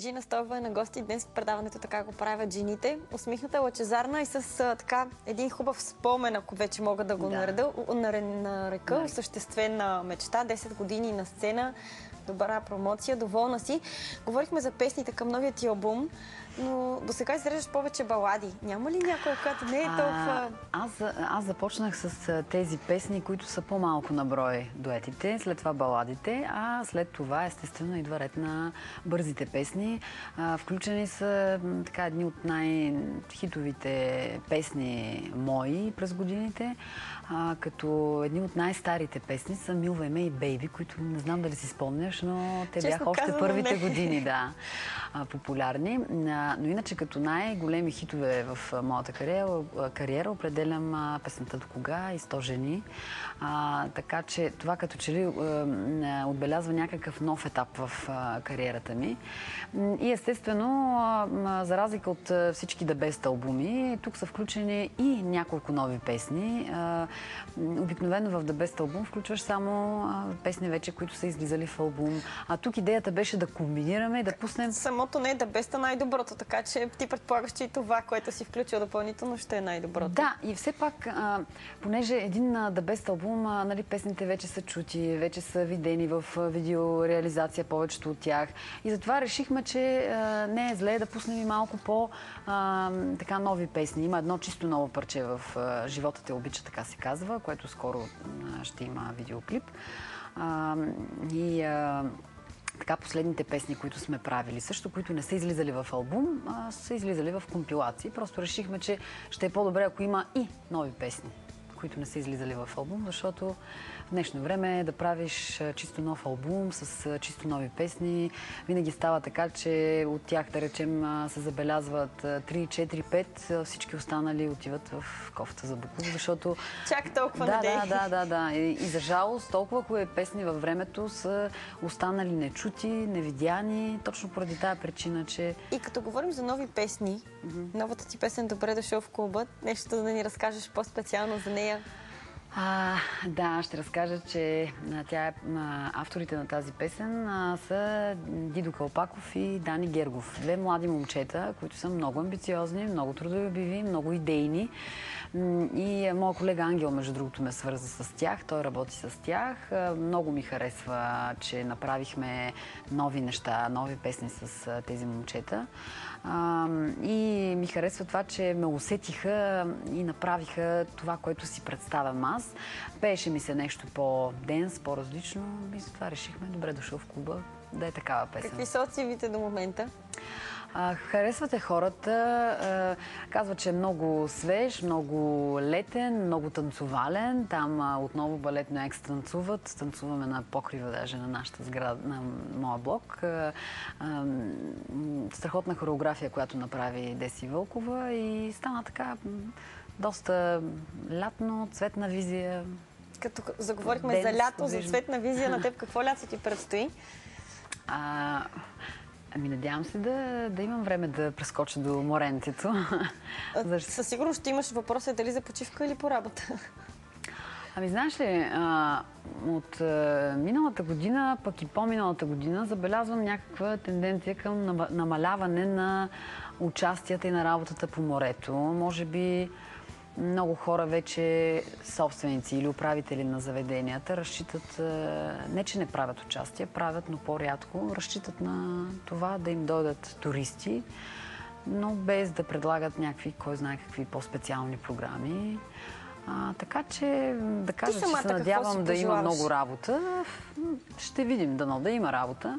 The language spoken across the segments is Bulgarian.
Джина Стоева е на гости днес в предаването "Така го правят жените". Усмихната, лъчезарна и с така един хубав спомен, ако вече мога да го нарека, осъществена мечта, 10 години на сцена, добра промоция, доволна си. Говорихме за песните към новия ти албум, но до сега изреждаш повече балади. Няма ли някоя, която не е толкова... Аз започнах с тези песни, които са по-малко на брой дуетите, след това баладите, а след това естествено идва ред на бързите песни. Включени са така едни от най-хитовите песни мои през годините, като едни от най-старите песни са "Милвай ме" и "Бейби", които не знам дали си спомняш, но те бяха още първите години, популярни. Но иначе като най-големи хитове в моята кариера определям песента "До кога" и "100 жени". Така че това като че ли отбелязва някакъв нов етап в кариерата ми. И естествено, за разлика от всички The Best албуми, тук са включени и няколко нови песни. Обикновено в The Best албум включваш само песни вече, които са излизали в албум. А тук идеята беше да комбинираме и да пуснем... Самото не е The Best, а най-доброто, така че ти предполагаш, че и това, което си включил допълнително, ще е най-доброто. Да, и все пак, понеже един The Best албум, песните вече са чути, вече са видени в видеореализация, повечето от тях. И затова решихме, че не е зле да пуснем и малко по-така нови песни. Има едно чисто ново парче в "Живота те обича", така се казва, което скоро ще има видеоклип. Така последните песни, които сме правили, също, които не са излизали в албум, са излизали в компилации. Просто решихме, че ще е по-добре, ако има и нови песни, които не са излизали в албум, защото в днешно време да правиш чисто нов албум с чисто нови песни, винаги става така, че от тях, да речем, се забелязват 3, 4, 5, всички останали отиват в кофата за буклук, защото... Чак толкова надей. Да. И за жалост, толкова хубави песни във времето са останали нечути, невидяни, точно поради тази причина, че... И като говорим за нови песни, новата ти песен "Добре дошъл в клуба", нещо да ни разкажеш по-специално за нея? Да, ще разкажа, че авторите на тази песен са Дидо Калпаков и Дани Гергов. Две млади момчета, които са много амбициозни, много трудолюбиви, много идейни. И моят колега Ангел, между другото, ме свърза с тях. Той работи с тях. Много ми харесва, че направихме нови неща, нови песни с тези момчета. И ми харесва това, че ме усетиха и направиха това, което си представям аз. Пееше ми се нещо по-денс, по-различно и затова решихме "Добре дошъл в клуба" да е такава песен. Какви са отзивите до момента? Харесвате хората. Казват, че е много свеж, много летен, много танцувален. Там отново балетно екс танцуват. Танцуваме на покрива даже на нашата сграда, на моя блок. Страхотна хореография, която направи Деси Вълкова и стана така доста лятно, цветна визия. Като заговорихме за лято, за цветна визия, на теб какво лято ти предстои? Надявам се да имам време да прескоча до моренцето. Със сигурност ще имаш въпроса дали за почивка или по работа. Знаеш ли, от миналата година, пък и по-миналата година, забелязвам някаква тенденция към намаляване на участията и на работата по морето. Може би много хора вече, собственици или управители на заведенията, разчитат, не че не правят участие, правят, но по-рядко, разчитат на това да им дойдат туристи, но без да предлагат някакви, кой знае какви по-специални програми. Така че да кажа, че се надявам да има много работа. Ще видим, дано да има работа.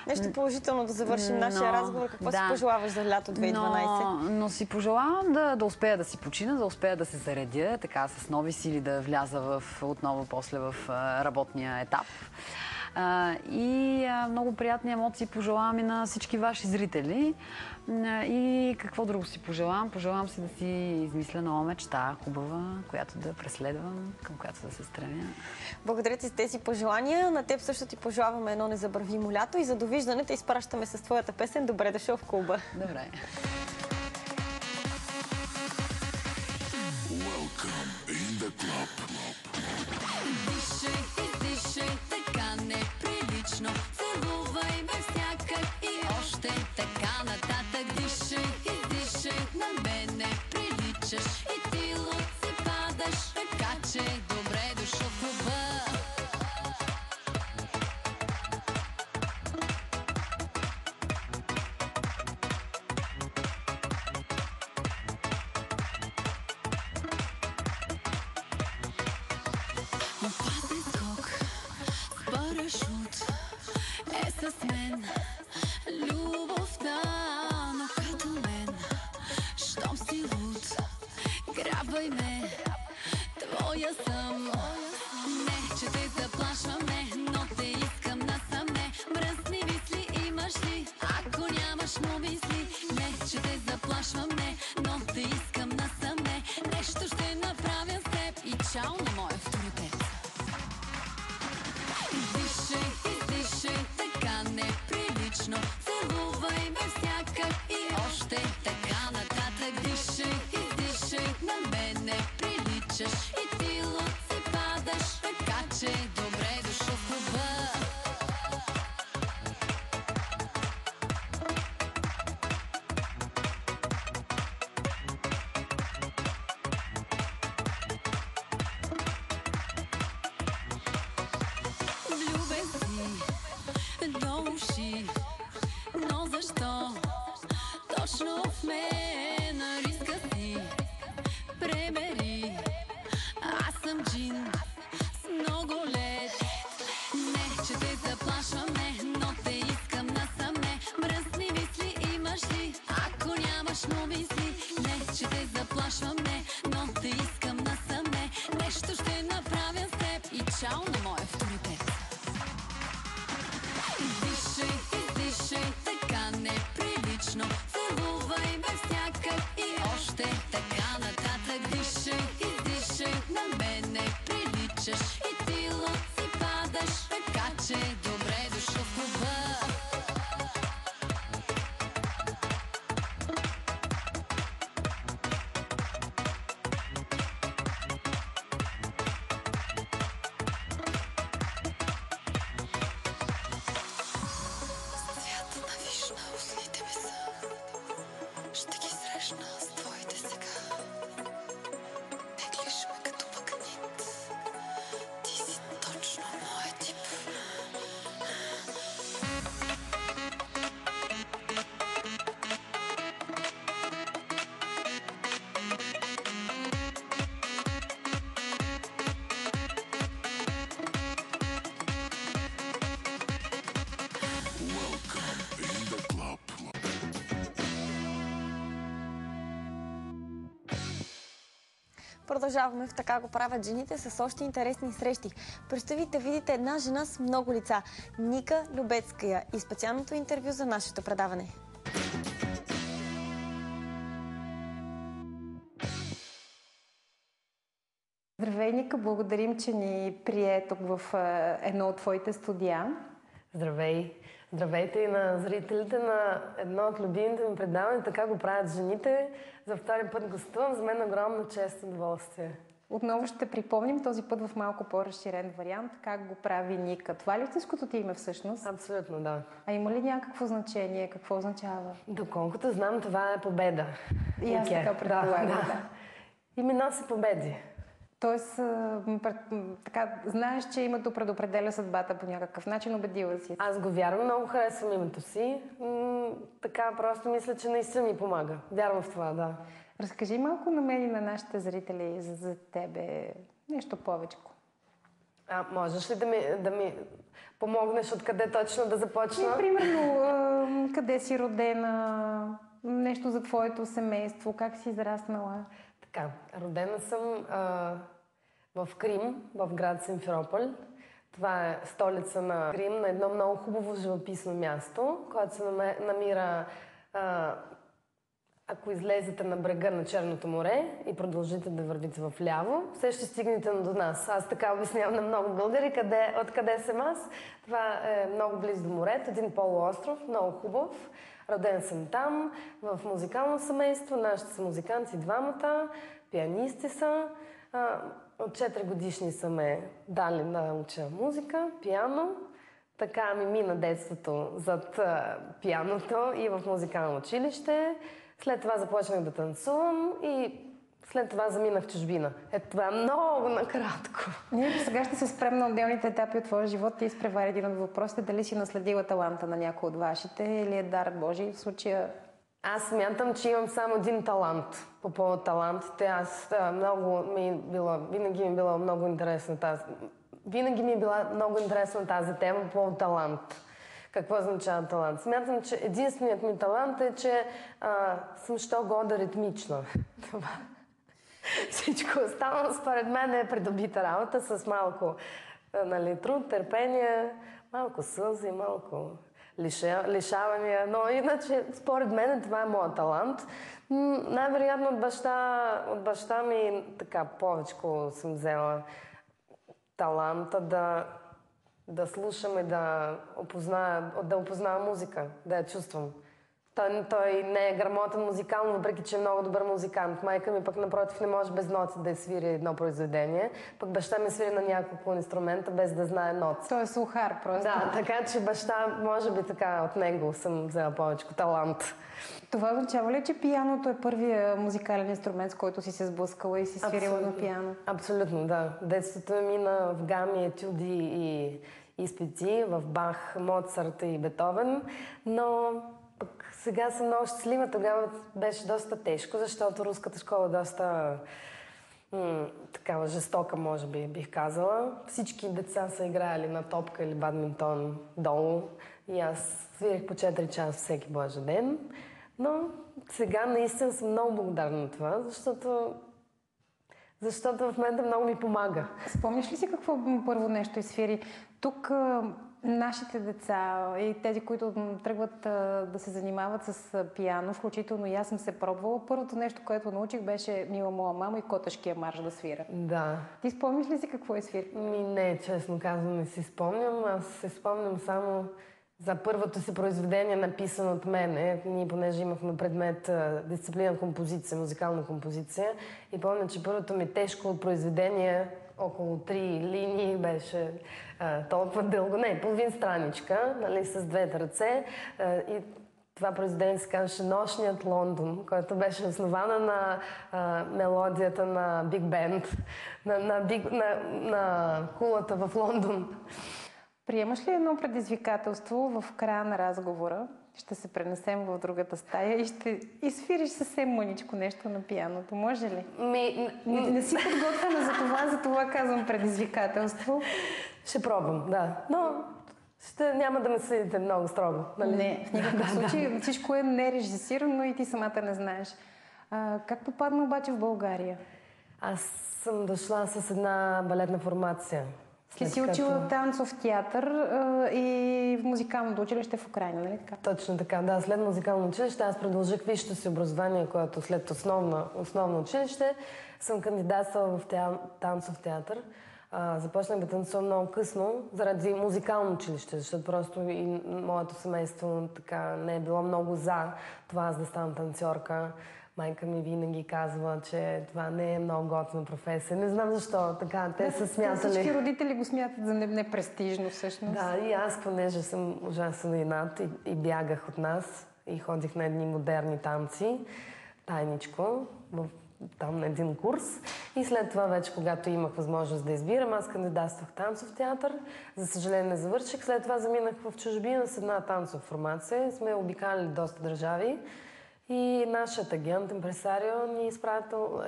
Нещо положително да завършим нашия разговор. Какво си пожелаваш за лято 2012? Но си пожелавам да успея да си почина, да успея да се заредя, така с нови сили да вляза отново после в работния етап. И много приятни емоции пожелавам и на всички ваши зрители. И какво друго си пожелавам? Пожелавам си да си измисля нова мечта, хубава, която да преследвам, към която да се стремя. Благодаря ти за тези пожелания. На теб също ти пожелаваме едно незабравимо лято и за довиждане те изпращаме с твоята песен "Добре дошъл в клуба". Добре. Неприлично, целувай ме всякак и още така. Опасен скок с парашут е с мен. Любовта, но като мен. Щом си луд, грабвай ме, твоя съм. Не, че те заплашвам, не, но те искам насаме. Мръсни мисли имаш ли, ако нямаш му мисли? Не, че те заплашвам, не, но те искам насаме. Нещо ще направя с теб и чао на моя авторитет. Издишай, издишай, така неприлично. Целувай ме всякак и още така нататък. Дишай, издишай, на мен не приличаш. И ти луд си падаш, така че добре дошъл в клуба. Влюбен си до уши, но защо точно в мен? Риска си премери. Аз съм джин с много лед. Не, че те заплашвам, не, но те искам насаме. Мръсни мисли имаш ли, ако нямаш му мисли? Не, че те заплашвам, не, но те искам насаме. Нещо ще направя с теб и чао на моя авторитет. Издишай, издишай, така неприлично. Целувай ме всякак и още така нататък. Дишай, издишай, на мен не приличаш. И ти луд си падаш, така че добре дошъл в клуба. Цвята на вишна устните ми са. Ще ги срещна с твоите сега. Теглиш ме като магнит. Ти си точно моя тип. Продължаваме в Така го правят жените с още интересни срещи. Предстои да видите една жена с много лица – Ника Любецкая, и специалното интервю за нашето предаване. Здравей, Ника! Благодарим, че ни прие тук в едно от твоите студия. Здравей! Здравейте и на зрителите на едно от любимите ми предавания "Така го правят жените". За втори път гостувам. За мен огромна чест и удоволствие. Отново ще припомним този път в малко по-разширен вариант. Как го прави Ника? Това ли истинското ти име всъщност? Абсолютно, да. А има ли някакво значение? Какво означава? Доколкото знам, това е победа. И аз така предполагам, да. И ми носи победи. Тоест, така, знаеш, че името предопределя съдбата по някакъв начин, убедила си. Аз го вярвам, много харесвам името си. Така просто мисля, че наистина ми помага. Вярвам в това, да. Разкажи малко на мен и на нашите зрители за тебе нещо повечко. Можеш ли да ми помогнеш откъде точно да започна? Примерно, къде си родена, нещо за твоето семейство, как си израснала? Така, родена съм в Крим, в град Симферополь. Това е столица на Крим, на едно много хубаво живописно място, което се намира, ако излезете на брега на Черното море и продължите да вървите вляво, все ще стигнете до нас. Аз така обяснявам на много българи откъде съм аз. Това е много близо до морето, един полуостров, много хубав. Роден съм там, в музикално семейство. Нашите са музиканти двамата, пианисти са. От 4 годишни са ме дали да уча музика, пиано. Така ми мина детството зад пианото и в музикално училище. След това започнах да танцувам и след това заминах в чужбина. Ето това е много накратко. Ние сега ще се спрем на отделните етапи от твоя живот. Ти изпревари един от въпросите. Дали си наследила таланта на някой от вашите или е дар Божий? В случая... Аз смятам, че имам само един талант. По повод талантите, винаги ми е било много интересна Винаги ми е била много интересна тази тема по талант. Какво означава талант? Смятам, че единственият ми талант е, че съм що года ритмична. Това. Всичко останало според мен е придобита работа с малко труд, търпение, малко сълзи, малко лишавания, но иначе според мен това е моят талант. Най-вероятно от баща ми така повечко съм взела таланта да слушам и да опознавам музика, да я чувствам. Той не е грамотен музикално, въпреки че е много добър музикант. Майка ми пък напротив не може без ноти да свири едно произведение. Пък баща ми свири на няколко инструмента без да знае ноти. Той е слухар просто. Да, така че баща, може би така, от него съм взела повече талант. Това означава ли, че пианото е първия музикален инструмент, с който си се сблъскала и си свирила на пиано? Абсолютно, да. Детството ми мина в гами, етюди и изпити, в Бах, Моцарт и Бетовен, но пък сега съм много щастлива. Тогава беше доста тежко, защото руската школа е доста такава жестока, може би, бих казала. Всички деца са играли на топка или бадминтон долу и аз свирих по 4 часа всеки божи ден. Но сега наистина съм много благодарна на това, защото в момента много ми помага. Спомняш ли си какво първо нещо изсвири? Тук нашите деца и тези, които тръгват да се занимават с пиано, включително и аз съм се пробвала. Първото нещо, което научих, беше Мила моя мама и Котешкия марш да свира. Да. Ти спомниш ли си какво е свири? Не, честно казвам, не си спомням. Аз се спомням само за първото си произведение, написано от мене. Ние, понеже имахме предмет дисциплина композиция, музикална композиция. И помня, че първото ми тежко произведение, около 3 линии, беше толкова дълго. Не, половин страничка, нали, с двете ръце. И това произведение се казваше Нощният Лондон, който беше основана на мелодията на Биг Бенд, на кулата в Лондон. Приемаш ли едно предизвикателство в края на разговора? Ще се пренесем в другата стая и ще изсвириш съвсем мъничко нещо на пианото. Може ли? Не си подготвена за това казвам предизвикателство. Ще пробвам, да. Но няма да ме съдите много строго. Нали? Не, в никакъв случай. Всичко е нережисирано и ти самата не знаеш. Как попадна обаче в България? Аз съм дошла с една балетна формация. Ти си учила танцов театър и в музикалното училище в Украйна, нали така? Точно така, да. След музикално училище аз продължих висшето си образование, което след основно училище съм кандидатствала в танцов театър. Започнах да танцувам много късно заради музикално училище, защото просто и моето семейство така не е било много за това аз да ставам танцорка. Майка ми винаги казва, че това не е много готина професия. Не знам защо така. Те са смятали. Всички родители го смятат за непрестижно всъщност. Да, и аз, понеже съм ужасно инат и бягах от нас и ходих на едни модерни танци, тайничко, там на един курс. И след това вече, когато имах възможност да избирам, аз кандидатствах танцов театър. За съжаление не завърших. След това заминах в чужбина с една танцова формация. Сме обикаляли доста държави. И нашият агент, импресарио, ни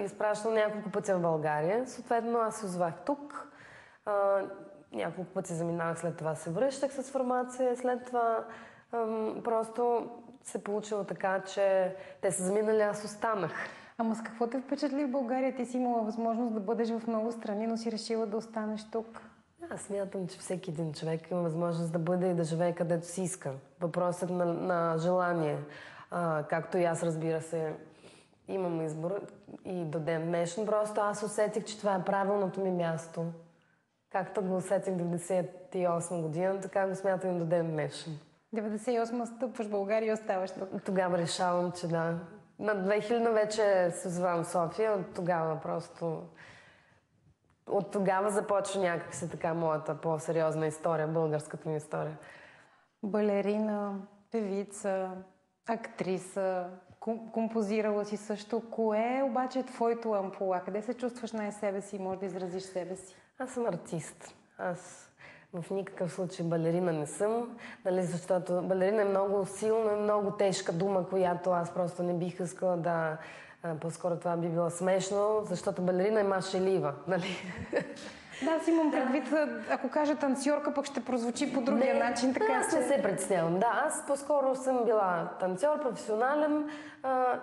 изпращал няколко пъти в България. Съответно, аз се озовах тук. Няколко пъти заминавах, след това се връщах с формация. След това просто се получило така, че те са заминали, аз останах. Ама с какво те впечатли в България? Ти си имала възможност да бъдеш в много страни, но си решила да останеш тук. Аз смятам, че всеки един човек има възможност да бъде и да живее където си иска. Въпросът на желание. Както и аз, разбира се, имам избор и до ден днешен. Просто аз усетих, че това е правилното ми място. Както го усетих 98 година, така го смятам и до ден днешен. 98 стъпваш в България и оставаш тук. Тогава решавам, че да. На 2000 вече се озовавам в София. От тогава започва някакси така моята по-сериозна история, българската ми история. Балерина, певица, актриса, композирала си също. Кое обаче е твоето ампула? Къде се чувстваш най-себе си и можеш да изразиш себе си? Аз съм артист. Аз в никакъв случай балерина не съм, нали, защото балерина е много силна, много тежка дума, която аз просто не бих искала да... По-скоро това би било смешно, защото балерина е мъжелива, нали? Да, аз имам предвид, ако кажа танцорка, пък ще прозвучи по другия начин. Така аз не се притеснявам. Да, аз по-скоро съм била танцор, професионален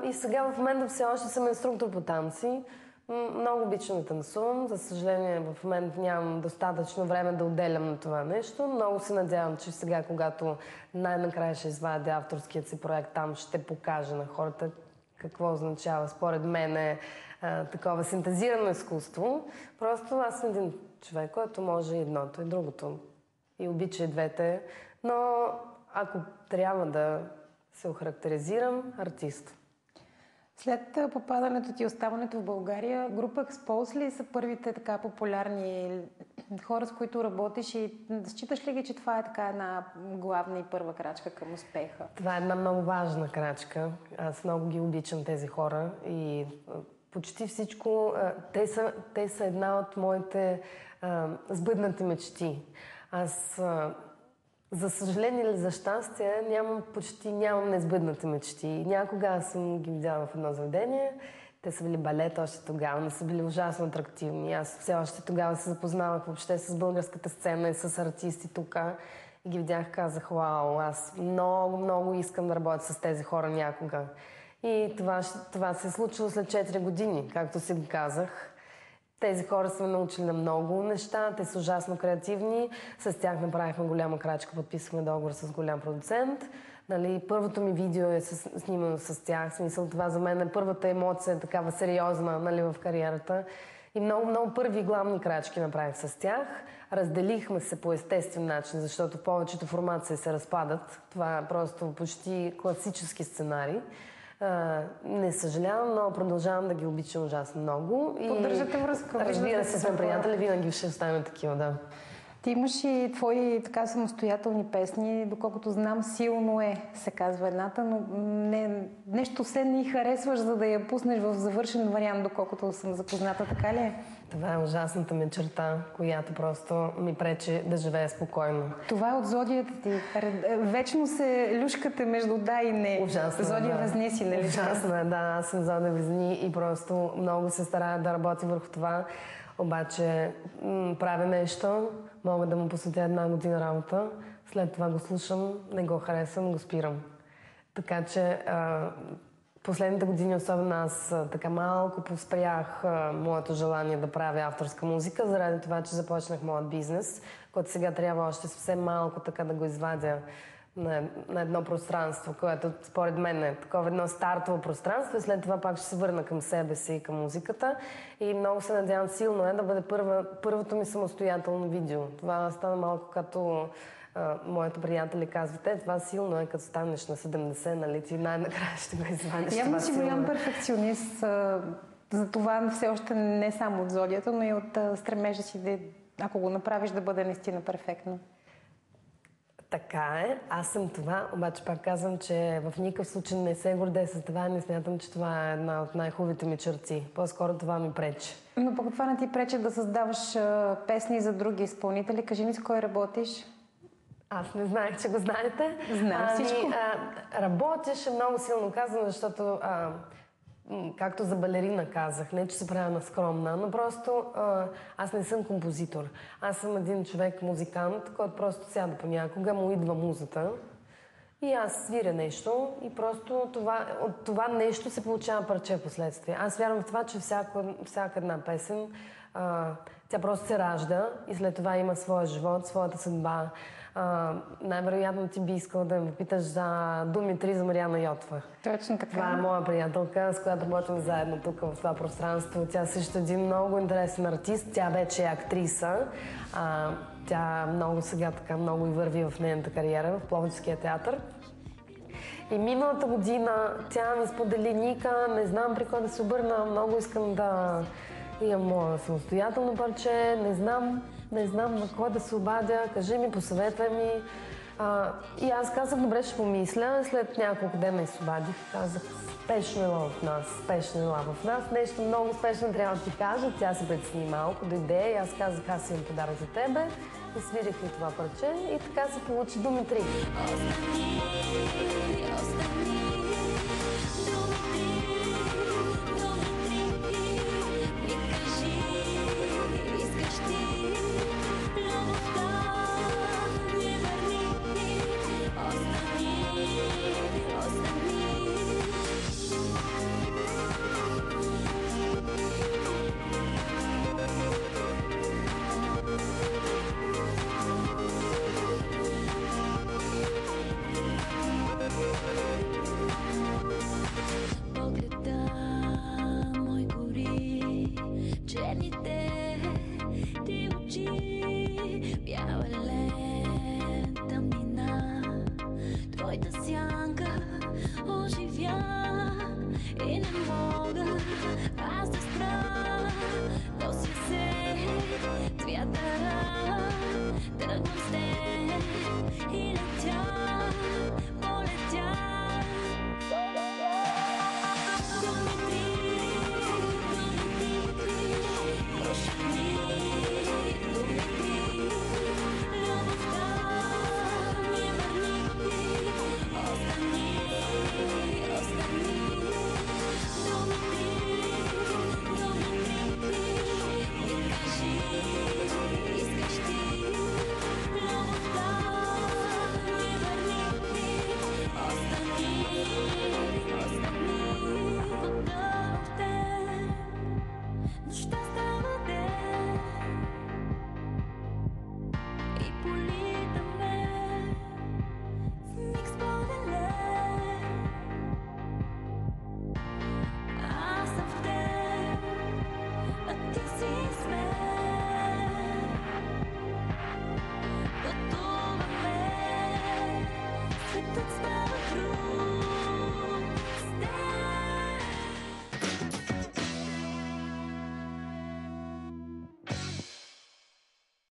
и сега в момента все още съм инструктор по танци. Много обичам да танцувам. За съжаление, в момента нямам достатъчно време да отделям на това нещо. Много се надявам, че сега, когато най-накрая ще извадя авторският си проект, там ще покажа на хората какво означава. Според мен е такова синтезирано изкуство. Просто аз съм един човек, който може едното и другото. И обича и двете. Но ако трябва да се охарактеризирам, артист. След попадането ти и оставането в България, група Expose ли са първите така популярни хора, с които работиш и считаш ли ги, че това е така една главна и първа крачка към успеха? Това е една много важна крачка. Аз много ги обичам тези хора и почти всичко, те са една от моите сбъднати мечти. Аз, за съжаление или за щастие, нямам несбъднати мечти. Някога аз съм ги видяла в едно заведение. Те са били балет още тогава, не са били ужасно атрактивни. Аз все още тогава се запознавах въобще с българската сцена и с артисти тук. И ги видях, казах, вау, аз много, много искам да работя с тези хора някога. И това се е случило след 4 години, както си го казах. Тези хора са ме научили на много неща, те са ужасно креативни. С тях направихме голяма крачка, подписахме договор с голям продуцент. Нали, първото ми видео е снимано с тях. В смисъл, това за мен е първата емоция, такава сериозна, нали, в кариерата. И много, много първи главни крачки направих с тях. Разделихме се по естествен начин, защото повечето формации се разпадат. Това е просто почти класически сценарий. Не съжалявам, но продължавам да ги обичам ужасно много. Поддържате връзка. Разбира се, сме приятели, винаги ще оставим такива, да. Ти имаш и твои така самостоятелни песни, доколкото знам, Силно е, се казва едната, но нещо все не харесваш, за да я пуснеш в завършен вариант, доколкото съм запозната, така ли е? Това е ужасната ми черта, която просто ми пречи да живея спокойно. Това е от зодията ти. Вечно се люшкате между да и не. Ужасно, Зодия да. Везни си, нали? Ужасно е, да. Аз съм Зодия Везни и просто много се старая да работя върху това. Обаче правя нещо, мога да му посветя 1 година работа, след това го слушам, не го харесвам, го спирам. Така че последните години, особено аз така малко поспрях моето желание да правя авторска музика, заради това, че започнах моят бизнес, който сега трябва още съвсем малко така да го извадя на едно пространство, което според мен е такова едно стартово пространство и след това пак ще се върна към себе си и към музиката. И много се надявам Силно е да бъде първото ми самостоятелно видео. Това стана малко като моите приятели казват, това Силно е като станеш на 70, нали ти най-накрая ще го извадиш. Явно си голям перфекционист, за това все още не само от зодията, но и от стремежа си да, ако го направиш, да бъде наистина перфектно. Така е, аз съм това, обаче пак казвам, че в никакъв случай не се гордея с това, не смятам, че това е една от най-хубавите ми черти. По-скоро това ми пречи. Но пък това не ти пречи да създаваш песни за други изпълнители. Кажи ми с кой работиш? Аз не знаех, че го знаете. Знам всичко. Работиш е много силно казано, защото както за балерина казах, не че се правя на скромна, но просто аз не съм композитор. Аз съм един човек, музикант, който просто сяда понякога, му идва музата и аз свиря нещо и просто от това нещо се получава парче в последствие. Аз вярвам в това, че всяка една песен, тя просто се ражда и след това има своя живот, своята съдба. Най-вероятно ти би искал да ме питаш за думи 3 за Мариана Йотва. Точно така. Това е моя приятелка, с която работим заедно тук в това пространство. Тя също е един много интересен артист. Тя вече е актриса. Тя много сега така много и върви в нейната кариера в Пловдивския театър. И миналата година тя ми сподели: Ника, не знам при кой да се обърна, много искам да имам моя самостоятелно парче, не знам на кой да се обадя, кажи ми, посъветвай ми. И аз казах, добре, ще помисля. След няколко дена се обадих. Казах, спешно ела в нас, нещо много спешно трябва да ти кажа. Тя се притесни малко, дойде и аз казах, аз имам подарък за тебе. И свирих ли това парче и така се получи думи 3. Искаш ти Trăgându-te